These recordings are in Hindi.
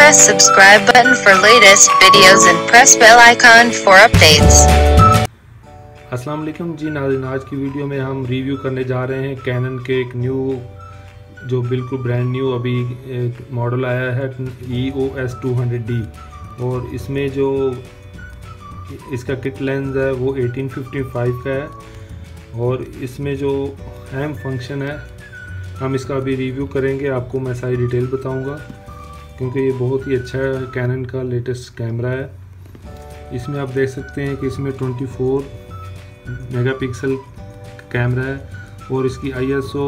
press subscribe button for latest videos and press bell icon for updates. अस्सलाम वालेकुम जी नाज़रीन, आज की वीडियो में हम रिव्यू करने जा रहे हैं कैनन के एक न्यू जो बिल्कुल ब्रांड न्यू अभी मॉडल आया है EOS 200D। और इसमें जो इसका किट लेंस है वो 1855 का है। और इसमें जो अहम फंक्शन है हम इसका अभी रिव्यू करेंगे, आपको मैं सारी डिटेल बताऊंगा क्योंकि ये बहुत ही अच्छा है, कैनन का लेटेस्ट कैमरा है। इसमें आप देख सकते हैं कि इसमें 24 मेगापिक्सल कैमरा है और इसकी ISO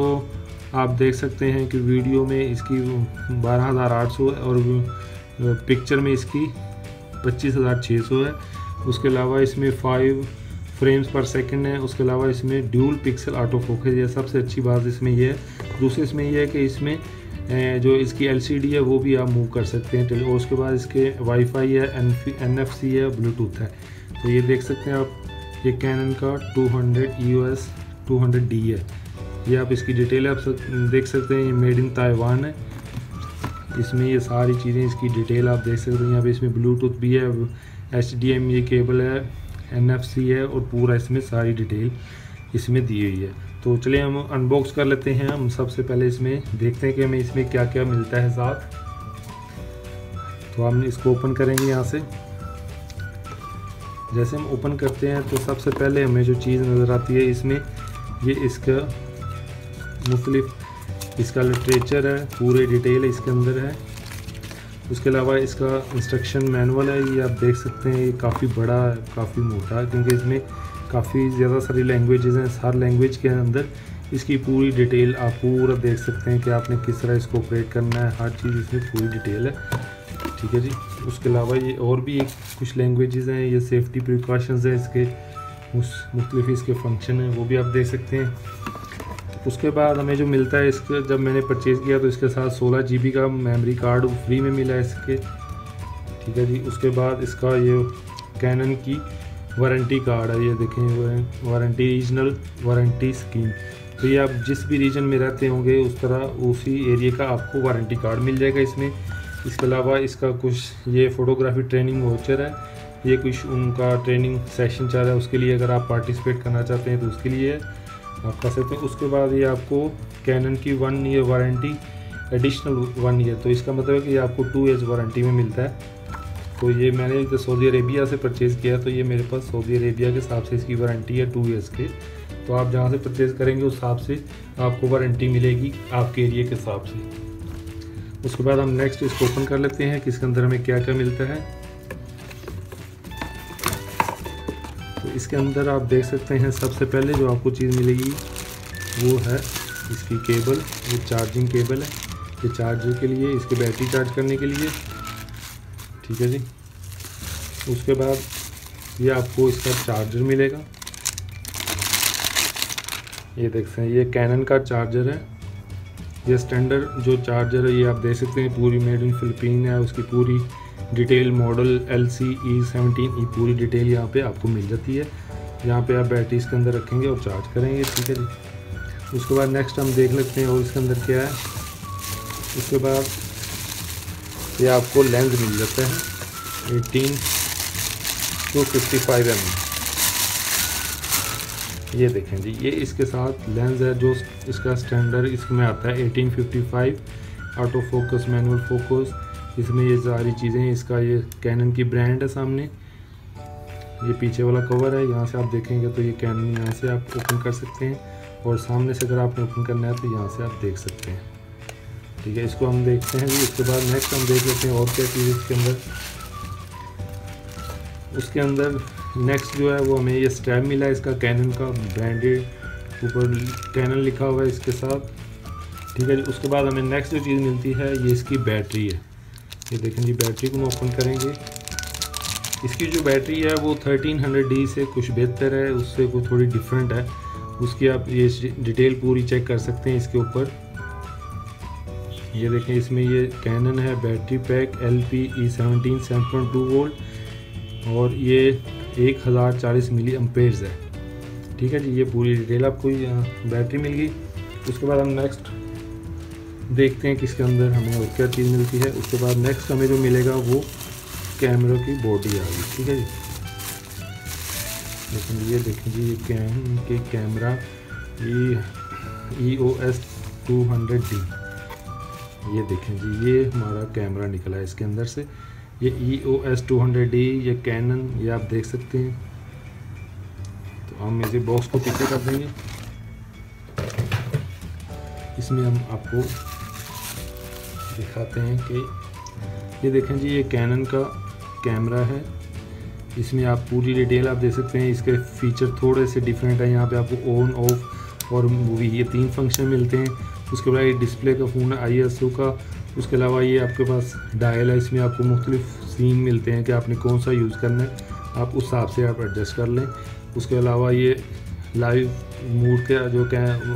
आप देख सकते हैं कि वीडियो में इसकी 12800 है और पिक्चर में इसकी 25600 है। उसके अलावा इसमें 5 फ्रेम्स पर सेकंड है। उसके अलावा इसमें ड्यूल पिक्सल ऑटो फोकस है, सबसे अच्छी बात इसमें ये है। दूसरी इसमें यह है कि इसमें जो इसकी LCD है वो भी आप मूव कर सकते हैं। और उसके बाद इसके वाईफाई है, NFC है, ब्लूटूथ है। तो ये देख सकते हैं आप, ये कैनन का 200 EOS 200D है। ये आप इसकी डिटेल आप देख सकते हैं, ये मेड इन ताइवान है। इसमें ये सारी चीज़ें इसकी डिटेल आप देख सकते हैं। यहाँ पे इसमें ब्लूटूथ भी है, HDMI केबल है, NFC है और पूरा इसमें सारी डिटेल इसमें दी हुई है। तो चलिए हम अनबॉक्स कर लेते हैं। हम सबसे पहले इसमें देखते हैं कि हमें इसमें क्या क्या मिलता है साथ। तो हम इसको ओपन करेंगे यहाँ से। जैसे हम ओपन करते हैं तो सबसे पहले हमें जो चीज़ नज़र आती है इसमें, ये इसका मुख्तलिफ इसका लिटरेचर है, पूरे डिटेल इसके अंदर है। उसके अलावा इसका इंस्ट्रक्शन मैनुअल है, ये आप देख सकते हैं। ये काफ़ी बड़ा है, काफ़ी मोटा है क्योंकि इसमें काफ़ी ज़्यादा सारी लैंग्वेजेस हैं। हर लैंग्वेज के अंदर इसकी पूरी डिटेल आप पूरा देख सकते हैं कि आपने किस तरह इसको ऑपरेट करना है। हर चीज़ इसमें पूरी डिटेल है, ठीक है जी। उसके अलावा ये और भी कुछ लैंग्वेजेस हैं, ये सेफ्टी प्रिकॉशंस हैं, इसके मुख्तलिफ इसके फंक्शन हैं, वो भी आप देख सकते हैं। उसके बाद हमें जो मिलता है इसके, जब मैंने परचेज़ किया तो इसके साथ 16 GB का मेमोरी कार्ड फ्री में मिला है इसके, ठीक है जी। उसके बाद इसका ये कैनन की वारंटी कार्ड है, ये देखें, वारंटी रीजनल वारंटी स्कीम। तो ये आप जिस भी रीजन में रहते होंगे उस तरह उसी एरिया का आपको वारंटी कार्ड मिल जाएगा इसमें। इसके अलावा इसका कुछ ये फ़ोटोग्राफी ट्रेनिंग वाउचर है, ये कुछ उनका ट्रेनिंग सेशन चल रहा है, उसके लिए अगर आप पार्टिसिपेट करना चाहते हैं तो उसके लिए आप कर सकते हैं। उसके बाद ये आपको कैनन की 1 ईयर वारंटी एडिशनल 1 ईयर, तो इसका मतलब है कि ये आपको 2 ईयर्स वारंटी में मिलता है। तो ये मैंने तो सऊदी अरेबिया से परचेज़ किया, तो ये मेरे पास सऊदी अरेबिया के हिसाब से इसकी वारंटी है 2 ईयर्स के। तो आप जहाँ से परचेज़ करेंगे उस हिसाब से आपको वारंटी मिलेगी आपके एरिया के हिसाब से। उसके बाद हम नेक्स्ट इसको ओपन कर लेते हैं कि इसके अंदर हमें क्या क्या मिलता है। तो इसके अंदर आप देख सकते हैं सबसे पहले जो आपको चीज़ मिलेगी वो है इसकी केबल। ये चार्जिंग केबल है, ये चार्जर के लिए, इसके बैटरी चार्ज करने के लिए, ठीक है जी। उसके बाद ये आपको इसका चार्जर मिलेगा, ये देख सकते हैं, ये कैनन का चार्जर है। ये स्टैंडर्ड जो चार्जर है ये आप देख सकते हैं, पूरी मेड इन फिलिपीन है। उसकी पूरी डिटेल मॉडल LCE17E पूरी डिटेल यहाँ पे आपको मिल जाती है। यहाँ पे आप बैटरी इसके अंदर रखेंगे और चार्ज करेंगे, ठीक है जी। उसके बाद नेक्स्ट हम देख लेते हैं और इसके अंदर क्या है। उसके बाद ये आपको लेंस मिल जाता है 18 to 55 mm। ये देखें जी, ये इसके साथ लेंस है जो इसका स्टैंडर्ड इसमें आता है 1855 ऑटो फोकस, मैनुअल फोकस, इसमें ये सारी चीज़ें। इसका ये कैनन की ब्रांड है सामने, ये पीछे वाला कवर है, यहाँ से आप देखेंगे तो ये कैनन यहाँ से आप ओपन कर सकते हैं और सामने से अगर आपने ओपन करना है तो यहाँ से आप देख सकते हैं, ठीक है। इसको हम देखते हैं जी। उसके बाद नेक्स्ट हम देख लेते हैं और क्या चीज़ इसके अंदर। उसके अंदर नेक्स्ट जो है वो हमें ये स्ट्रैप मिला है, इसका कैनन का ब्रांडेड, ऊपर कैनन लिखा हुआ है इसके साथ, ठीक है जी। उसके बाद हमें नेक्स्ट जो चीज़ मिलती है ये इसकी बैटरी है। ये देखें जी, बैटरी को हम ओपन करेंगे। इसकी जो बैटरी है वो 1300D से कुछ बेहतर है, उससे वो थोड़ी डिफरेंट है। उसकी आप ये डिटेल पूरी चेक कर सकते हैं इसके ऊपर। ये देखें, इसमें ये कैनन है बैटरी पैक LPE17 7.2 वोल्ट और ये 1040 मिली एम्पेयर्स है, ठीक है जी। ये पूरी डिटेल आपको बैटरी मिल गई। उसके बाद हम नेक्स्ट देखते हैं कि इसके अंदर हमें और क्या चीज़ मिलती है। उसके बाद नेक्स्ट हमें जो मिलेगा वो कैमरे की बॉडी आ गई, ठीक है जी। लेकिन ये देखें जी, ये कैमरा ये EOS 200D, ये देखें जी, ये हमारा कैमरा निकला है इसके अंदर से। ये EOS 200D, ये कैनन, ये आप देख सकते हैं। तो हम इसे बॉक्स को पीछे कर देंगे। इसमें हम आपको दिखाते हैं कि ये देखें जी, ये कैनन का कैमरा है। इसमें आप पूरी डिटेल आप देख सकते हैं। इसके फीचर थोड़े से डिफरेंट है। यहाँ पे आपको ऑन, ऑफ और मूवी, ये 3 फंक्शन मिलते हैं। उसके बाद ये डिस्प्ले का फ़ोन है ISO का। उसके अलावा ये आपके पास डायल है। इसमें आपको मुख्तलिफ सीन मिलते हैं कि आपने कौन सा यूज़ करना है, आप उस हिसाब से आप एडजस्ट कर लें। उसके अलावा ये लाइव मूड का जो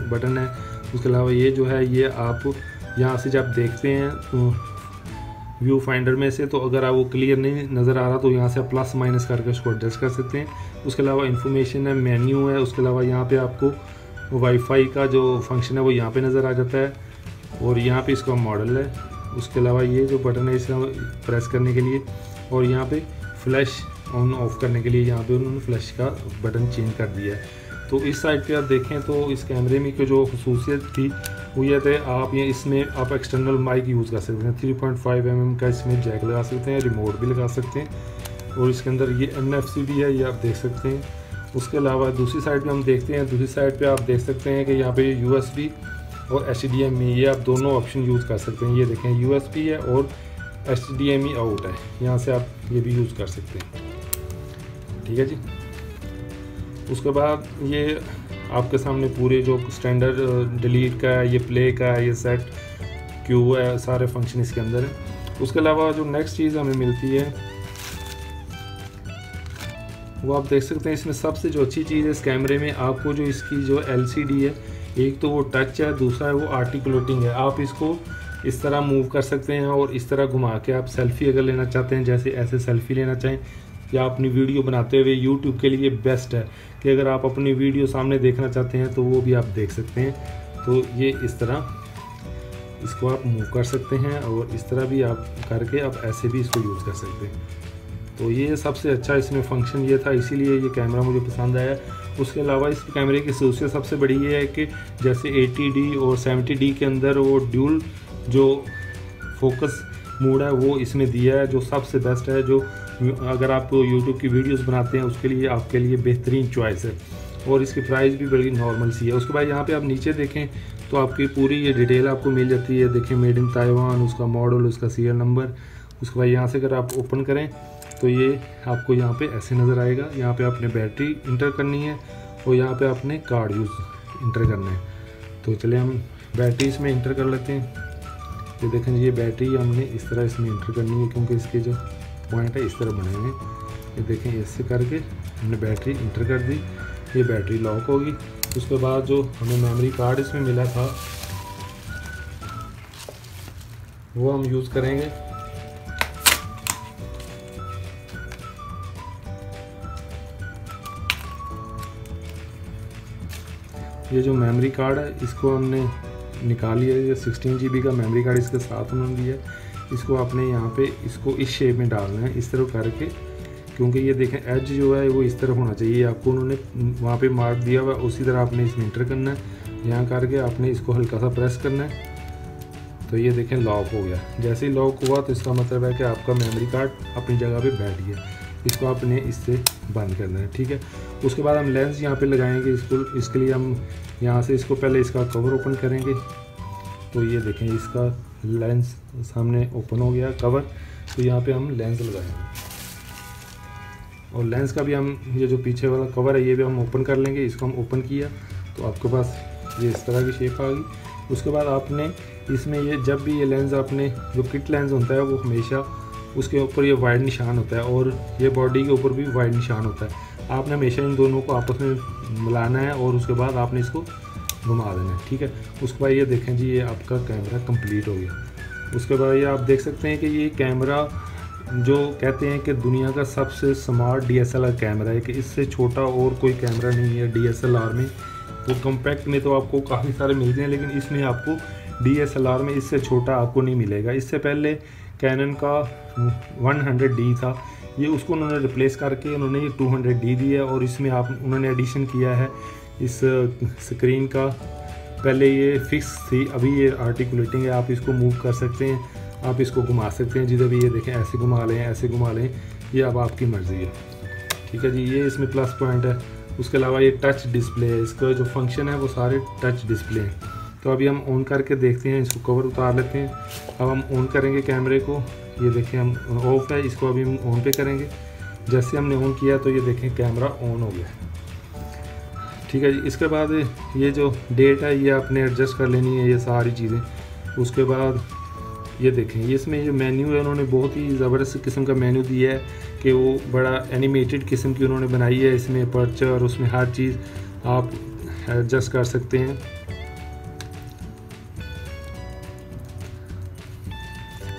बटन है। उसके अलावा ये जो है, ये आप यहाँ से जब देखते हैं तो व्यू फाइंडर में से, तो अगर आप वो क्लियर नहीं नज़र आ रहा तो यहाँ से प्लस माइनस करके उसको एडजस्ट कर सकते हैं। उसके अलावा इन्फॉर्मेशन है, मेन्यू है। उसके अलावा यहाँ पे आपको वाईफाई का जो फंक्शन है वो यहाँ पे नज़र आ जाता है, और यहाँ पे इसका मॉडल है। उसके अलावा ये जो बटन है इसे प्रेस करने के लिए, और यहाँ पे फ्लैश ऑन ऑफ करने के लिए यहाँ पे उन्होंने फ्लैश का बटन चेंज कर दिया है। तो इस साइड पे आप देखें तो इस कैमरे में की जो खसूसियत थी वो ये थे, आप ये इसमें आप एक्सटर्नल माइक यूज़ कर सकते हैं। 3.5 mm का इसमें जैक लगा सकते हैं, रिमोट भी लगा सकते हैं, और इसके अंदर ये NFC भी है, ये आप देख सकते हैं। उसके अलावा दूसरी साइड पे हम देखते हैं, दूसरी साइड पे आप देख सकते हैं कि यहाँ पे USB और HDMI, ये आप दोनों ऑप्शन यूज़ कर सकते हैं। ये देखें USB है और HDMI आउट है, यहाँ से आप ये भी यूज़ कर सकते हैं, ठीक है जी। उसके बाद ये आपके सामने पूरे जो स्टैंडर्ड डिलीट का है, ये प्ले का है, ये सेट क्यू है, सारे फंक्शन इसके अंदर है। उसके अलावा जो नेक्स्ट चीज़ हमें मिलती है वो आप देख सकते हैं। इसमें सबसे जो अच्छी चीज़ है इस कैमरे में, आपको जो इसकी जो LCD है, एक तो वो टच है, दूसरा है वो आर्टिकुलेटिंग है। आप इसको इस तरह मूव कर सकते हैं और इस तरह घुमा के आप सेल्फ़ी अगर लेना चाहते हैं, जैसे ऐसे सेल्फ़ी लेना चाहें, या अपनी वीडियो बनाते हुए YouTube के लिए बेस्ट है कि अगर आप अपनी वीडियो सामने देखना चाहते हैं तो वो भी आप देख सकते हैं। तो ये इस तरह इसको आप मूव कर सकते हैं, और इस तरह भी आप करके आप ऐसे भी इसको यूज़ कर सकते हैं। तो ये सबसे अच्छा इसमें फंक्शन ये था, इसीलिए ये कैमरा मुझे पसंद आया। उसके अलावा इस कैमरे की खसूसियत सबसे बड़ी ये है कि जैसे 80D और 70D के अंदर वो ड्यूल जो फोकस मोड है वो इसमें दिया है, जो सबसे बेस्ट है। जो अगर आप YouTube की वीडियोस बनाते हैं उसके लिए आपके लिए बेहतरीन चॉइस है, और इसकी प्राइस भी बड़ी नॉर्मल सी है। उसके बाद यहाँ पे आप नीचे देखें तो आपकी पूरी ये डिटेल आपको मिल जाती है। देखें मेड इन ताइवान, उसका मॉडल, उसका सीरियल नंबर। उसके बाद यहाँ से अगर आप ओपन करें तो ये आपको यहाँ पे ऐसे नज़र आएगा। यहाँ पे आपने बैटरी इंटर करनी है और यहाँ पे आपने कार्ड यूज़ इंटर करना है। तो चलिए हम बैटरी इसमें इंटर कर लेते हैं। ये देखें ये बैटरी हमने इस तरह इसमें इंटर करनी है, क्योंकि इसके जो पॉइंट है इस तरह बने हुए हैं। ये देखें इससे करके हमने बैटरी इंटर कर दी, ये बैटरी लॉक होगी। उसके बाद जो हमें मेमोरी कार्ड इसमें मिला था वो हम यूज़ करेंगे। ये जो मेमोरी कार्ड है इसको हमने निकाल लिया है। ये 16 GB का मेमोरी कार्ड इसके साथ उन्होंने दिया है। इसको आपने यहाँ पे इसको इस शेप में डालना है, इस तरह करके, क्योंकि ये देखें एज जो है वो इस तरह होना चाहिए। आपको उन्होंने वहाँ पे मार्क दिया हुआ है, उसी तरह आपने इसमें इंटर करना है। यहाँ करके आपने इसको हल्का सा प्रेस करना है, तो ये देखें लॉक हो गया। जैसे ही लॉक हुआ तो इसका मतलब है कि आपका मेमोरी कार्ड अपनी जगह पे बैठ गया। इसको आपने इससे बंद करना है, ठीक है। उसके बाद हम लेंस यहाँ पे लगाएंगे। इसके लिए हम यहाँ से इसको पहले इसका कवर ओपन करेंगे। तो ये देखें इसका लेंस सामने ओपन हो गया कवर। तो यहाँ पे हम लेंस लगाएंगे, और लेंस का भी हम ये जो पीछे वाला कवर है ये भी हम ओपन कर लेंगे। इसको हम ओपन किया तो आपके पास ये इस तरह की शेप आ गई। उसके बाद आपने इसमें ये जब भी ये लेंस आपने जो किट लेंस होता है वो हमेशा उसके ऊपर ये वाइड निशान होता है, और ये बॉडी के ऊपर भी वाइड निशान होता है। आपने हमेशा इन दोनों को आपस में मिलाना है और उसके बाद आपने इसको घुमा देना है, ठीक है। उसके बाद ये देखें जी ये आपका कैमरा कंप्लीट हो गया। उसके बाद ये आप देख सकते हैं कि ये कैमरा जो कहते हैं कि दुनिया का सबसे स्मार्ट DSLR कैमरा है, कि इससे छोटा और कोई कैमरा नहीं है DSLR में। तो कॉम्पैक्ट में तो आपको काफ़ी सारे मिलते हैं, लेकिन इसमें आपको DSLR में इससे छोटा आपको नहीं मिलेगा। इससे पहले कैनन का 100D था, ये उसको उन्होंने रिप्लेस करके उन्होंने ये 200D दिया और इसमें उन्होंने एडिशन किया है इस स्क्रीन का। पहले ये फिक्स थी, अभी ये आर्टिकुलेटिंग है, आप इसको मूव कर सकते हैं, आप इसको घुमा सकते हैं जिधर भी, ये देखें ऐसे घुमा लें, ऐसे घुमा लें, ये अब आपकी मर्ज़ी है। ठीक है जी, ये इसमें प्लस पॉइंट है। उसके अलावा ये टच डिस्प्ले है, इसका जो फंक्शन है वो सारे टच डिस्प्ले हैं। तो अभी हम ऑन करके देखते हैं, इसको कवर उतार लेते हैं। अब हम ऑन करेंगे कैमरे को, ये देखें हम ऑफ है, इसको अभी हम ऑन पे करेंगे। जैसे हमने ऑन किया तो ये देखें कैमरा ऑन हो गया। ठीक है जी, इसके बाद ये जो डेट है ये आपने एडजस्ट कर लेनी है, ये सारी चीज़ें। उसके बाद ये देखें, ये इसमें जो मेन्यू है उन्होंने बहुत ही ज़बरदस्त किस्म का मेन्यू दिया है कि वो बड़ा एनिमेटेड किस्म की उन्होंने बनाई है। इसमें पर्चर और उसमें हर चीज़ आप एडजस्ट कर सकते हैं।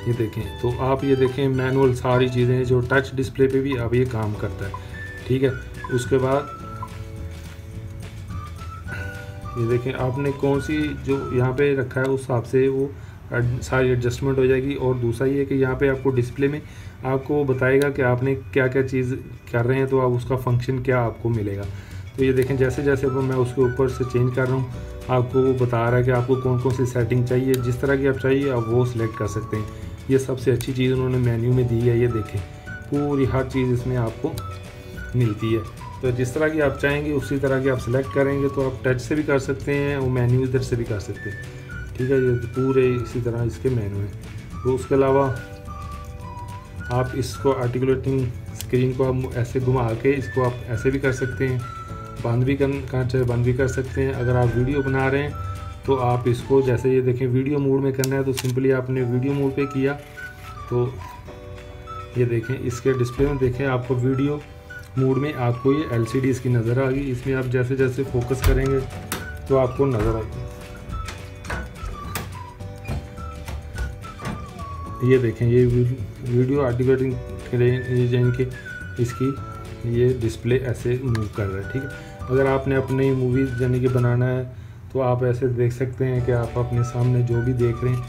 ये देखें, तो आप ये देखें मैनुअल सारी चीज़ें जो टच डिस्प्ले पे भी अब ये काम करता है। ठीक है, उसके बाद ये देखें आपने कौन सी जो यहाँ पे रखा है उस हिसाब से वो सारी एडजस्टमेंट हो जाएगी। और दूसरा ये कि यहाँ पे आपको डिस्प्ले में आपको बताएगा कि आपने क्या क्या चीज़ कर रहे हैं, तो आप उसका फंक्शन क्या आपको मिलेगा। तो ये देखें जैसे जैसे मैं उसके ऊपर से चेंज कर रहा हूँ, आपको वो बता रहा है कि आपको कौन कौन सी सेटिंग चाहिए, जिस तरह की आप चाहिए आप वो सिलेक्ट कर सकते हैं। ये सबसे अच्छी चीज़ उन्होंने मेन्यू में दी है, ये देखें पूरी हर चीज़ इसमें आपको मिलती है। तो जिस तरह की आप चाहेंगे उसी तरह की आप सिलेक्ट करेंगे, तो आप टच से भी कर सकते हैं और मेन्यू इधर से भी कर सकते हैं। ठीक है, ये पूरे इसी तरह इसके मेन्यू हैं। तो उसके अलावा आप इसको आर्टिकुलेटिंग स्क्रीन को आप ऐसे घुमा के इसको आप ऐसे भी कर सकते हैं, बंद भी बंद भी कर सकते हैं। अगर आप वीडियो बना रहे हैं तो आप इसको जैसे ये देखें वीडियो मोड में करना है तो सिंपली आपने वीडियो मोड पे किया तो ये देखें इसके डिस्प्ले में देखें आपको वीडियो मोड में आपको ये LCD इसकी नज़र आ गई। इसमें आप जैसे जैसे फोकस करेंगे तो आपको नज़र आएगी। ये देखें ये वीडियो आर्टिकुलेटिंग के इसकी ये डिस्प्ले ऐसे मूव कर रहा है। ठीक है, अगर आपने अपनी मूवी यानी कि बनाना है तो आप ऐसे देख सकते हैं कि आप अपने सामने जो भी देख रहे हैं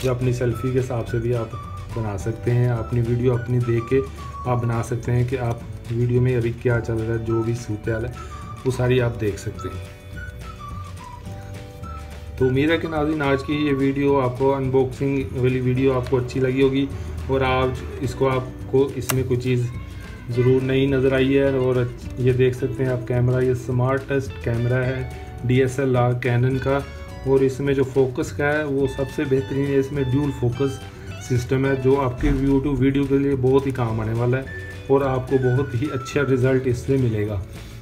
या अपनी सेल्फी के हिसाब से भी आप बना सकते हैं। अपनी वीडियो अपनी देख के आप बना सकते हैं कि आप वीडियो में अभी क्या चल रहा है, जो भी सूरत-ए-हाल है वो सारी आप देख सकते हैं। तो उम्मीद है कि नाज़रीन आज की ये वीडियो आपको अनबॉक्सिंग वाली वीडियो आपको अच्छी लगी होगी और आज इसको आपको इसमें कोई चीज़ ज़रूर नहीं नज़र आई है। और ये देख सकते हैं आप कैमरा, ये स्मार्टेस्ट कैमरा है DSLR कैनन का, और इसमें जो फोकस का है वो सबसे बेहतरीन है। इसमें ड्यूल फोकस सिस्टम है जो आपके यूट्यूब वीडियो के लिए बहुत ही काम आने वाला है और आपको बहुत ही अच्छा रिज़ल्ट इससे मिलेगा।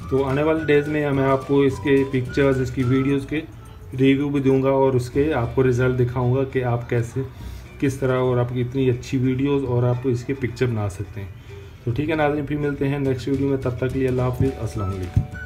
तो आने वाले डेज़ में मैं आपको इसके पिक्चर्स, इसकी वीडियोज़ के रिव्यू भी दूंगा और उसके आपको रिज़ल्ट दिखाऊंगा कि आप कैसे किस तरह और आपकी इतनी अच्छी वीडियोस और आप इसके पिक्चर बना सकते हैं। तो ठीक है नाज़रीन, फिर मिलते हैं नेक्स्ट वीडियो में, तब तक के लिए अल्लाह हाफ़िज़, अस्सलाम वालेकुम।